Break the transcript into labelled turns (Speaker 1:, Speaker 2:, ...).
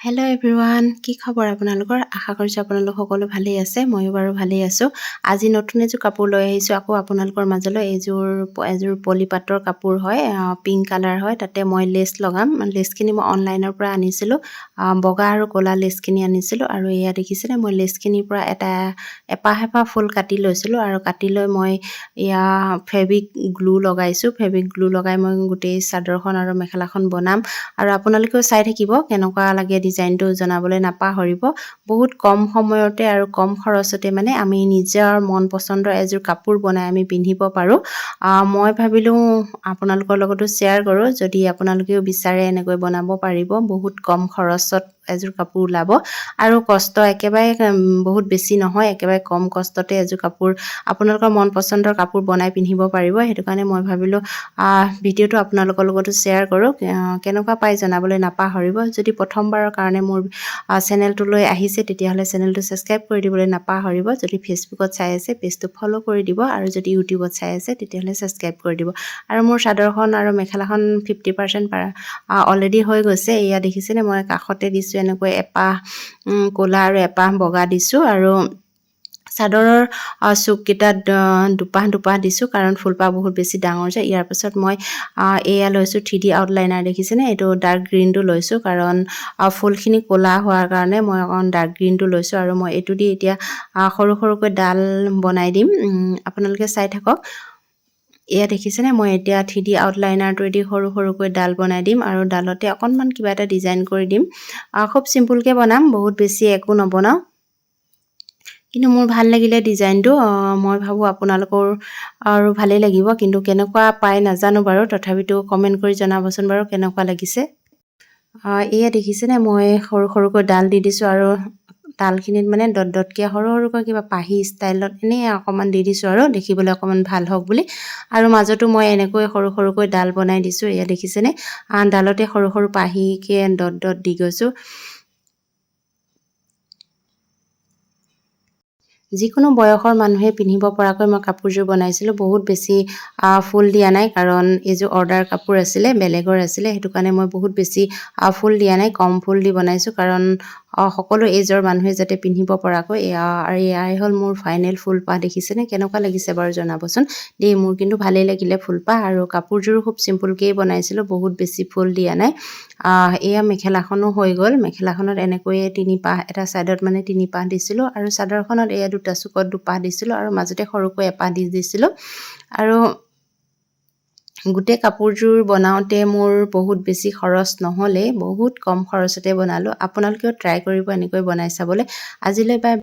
Speaker 1: Hello' everyone, কি খবৰ আপোনালোকৰ? আশা কৰিছোঁ আপোনালোক সকলো ভালেই আছে। ময়ো বাৰু ভালেই আছোঁ। আজি নতুন এযোৰ কাপোৰ লৈ আহিছোঁ আকৌ আপোনালোকৰ মাজলৈ। এযোৰ পলি পাটৰ কাপোৰ হয়, পিংক কালাৰ হয়। তাতে মই লেচ লগাম। লেচখিনি মই অনলাইনৰ পৰা আনিছিলোঁ, বগা আৰু ক'লা লেচখিনি আনিছিলোঁ। আৰু এয়া দেখিছেনে, মই লেচখিনিৰ পৰা এপাহ ফুল কাটি লৈছিলোঁ। আৰু কাটি লৈ মই এয়া ফেব্ৰিক গ্লু লগাইছোঁ। ফেব্ৰিক গ্লু লগাই মই গোটেই চাদৰখন আৰু মেখেলাখন বনাম। আৰু আপোনালোকেও চাই থাকিব, কেনেকুৱা লাগে ডিজাইনটো জনাবলৈ নাপাহৰিব। বহুত কম সময়তে আৰু কম খৰচতে মানে আমি নিজৰ মন পচন্দৰ এযোৰ কাপোৰ বনাই আমি পিন্ধিব পাৰোঁ। মই ভাবিলোঁ আপোনালোকৰ লগতো শ্বেয়াৰ কৰোঁ। যদি আপোনালোকেও বিচাৰে এনেকৈ বনাব পাৰিব। বহুত কম খৰচত এযোৰ কাপোৰ ওলাব আৰু কষ্ট একেবাৰে বহুত বেছি নহয়, একেবাৰে কম কষ্টতে এযোৰ কাপোৰ আপোনালোকৰ মন পচন্দৰ কাপোৰ বনাই পিন্ধিব পাৰিব। সেইটো কাৰণে মই ভাবিলোঁ ভিডিঅ'টো আপোনালোকৰ লগতো শ্বেয়াৰ কৰোঁ। কেনেকুৱা পাই জনাবলৈ নাপাহৰিব। যদি প্ৰথমবাৰৰ কাৰণে মোৰ চেনেলটোলৈ আহিছে তেতিয়াহ'লে চেনেলটো ছাবস্ক্ৰাইব কৰি দিবলৈ নাপাহৰিব। যদি ফেচবুকত চাই আছে পেজটো ফ'ল' কৰি দিব, আৰু যদি ইউটিউবত চাই আছে তেতিয়াহ'লে ছাবস্ক্ৰাইব কৰি দিব। আৰু মোৰ চাদৰখন আৰু মেখেলাখন 50% অলৰেডি হৈ গৈছে। এয়া দেখিছেনে, মই কাষতে দিছোঁ এনেকৈ এপাহ ক'লা আৰু এপাহ বগা দিছোঁ। আৰু চাদৰৰ চুককেইটাত দুপাহ দিছোঁ, কাৰণ ফুলপাহ বহুত বেছি ডাঙৰ যে। ইয়াৰ পাছত মই এয়া লৈছোঁ 3D আউটলাইনাৰ। দেখিছেনে, এইটো ডাৰ্ক গ্ৰীণটো লৈছোঁ, কাৰণ ফুলখিনি ক'লা হোৱাৰ কাৰণে মই অকণ ডাৰ্ক গ্ৰীণটো লৈছোঁ। আৰু মই এইটো দি এতিয়া সৰুকৈ ডাল বনাই দিম। আপোনালোকে চাই থাকক। এয়া দেখিছেনে, মই এতিয়া 3D আউটলাইনাৰটোৱেদি সৰুকৈ ডাল বনাই দিম। আৰু ডালতে অকণমান কিবা এটা ডিজাইন কৰি দিম। খুব চিম্পুলকৈ বনাম, বহুত বেছি একো নবনাওঁ। কিন্তু মোৰ ভাল লাগিলে ডিজাইনটো। মই ভাবোঁ আপোনালোকৰ আৰু ভালেই লাগিব। কিন্তু কেনেকুৱা পাই নাজানো বাৰু, তথাপিতো কমেণ্ট কৰি জনাবচোন বাৰু কেনেকুৱা লাগিছে। এয়া দেখিছেনে, মই সৰুকৈ ডাল দি দিছোঁ। আৰু ডালখিনিত মানে ডটকৈ সৰুকৈ কিবা পাহি ষ্টাইলত এনেই অকণমান দি দিছোঁ, আৰু দেখিবলৈ অকণমান ভাল হওক বুলি। আৰু মাজতো মই এনেকৈ সৰুকৈ ডাল বনাই দিছোঁ। এয়া দেখিছেনে, ডালতে সৰু পাহিকৈ ডট দি গৈছোঁ। যিকোনো বয়সৰ মানুহে পিন্ধিব পৰাকৈ মই কাপোৰযোৰ বনাইছিলোঁ। বহুত বেছি ফুল দিয়া নাই, কাৰণ এইযোৰ অৰ্ডাৰ কাপোৰ আছিলে, বেলেগৰ আছিলে। সেইটো কাৰণে মই বহুত বেছি ফুল দিয়া নাই, কম ফুল দি বনাইছোঁ, কাৰণ সকলো এজৰ মানুহে যাতে পিন্ধিব পৰাকৈ। আৰু এয়াই হ'ল মোৰ ফাইনেল ফুলপাহ। দেখিছেনে, কেনেকুৱা লাগিছে বাৰু জনাবচোন দেই। মোৰ কিন্তু ভালেই লাগিলে ফুলপাহ। আৰু কাপোৰযোৰো খুব চিম্পুলকৈয়ে বনাইছিলোঁ, বহুত বেছি ফুল দিয়া নাই। এয়া মেখেলাখনো হৈ গ'ল। মেখেলাখনত এনেকৈয়ে 3 পাহ, এটা ছাইডত মানে 3 পাহ দিছিলোঁ। আৰু চাদৰখনত এয়া দুটা চুকত 2 পাহ দিছিলোঁ, আৰু মাজতে সৰুকৈ এপাহ দি দিছিলোঁ। আৰু গোটেই কাপোৰযোৰ বনাওঁতে মোৰ বহুত বেছি খৰচ নহ'লে, বহুত কম খৰচতে বনালোঁ। আপোনালোকেও ট্ৰাই কৰিব এনেকৈ বনাই চাবলৈ। আজিলৈ বাই।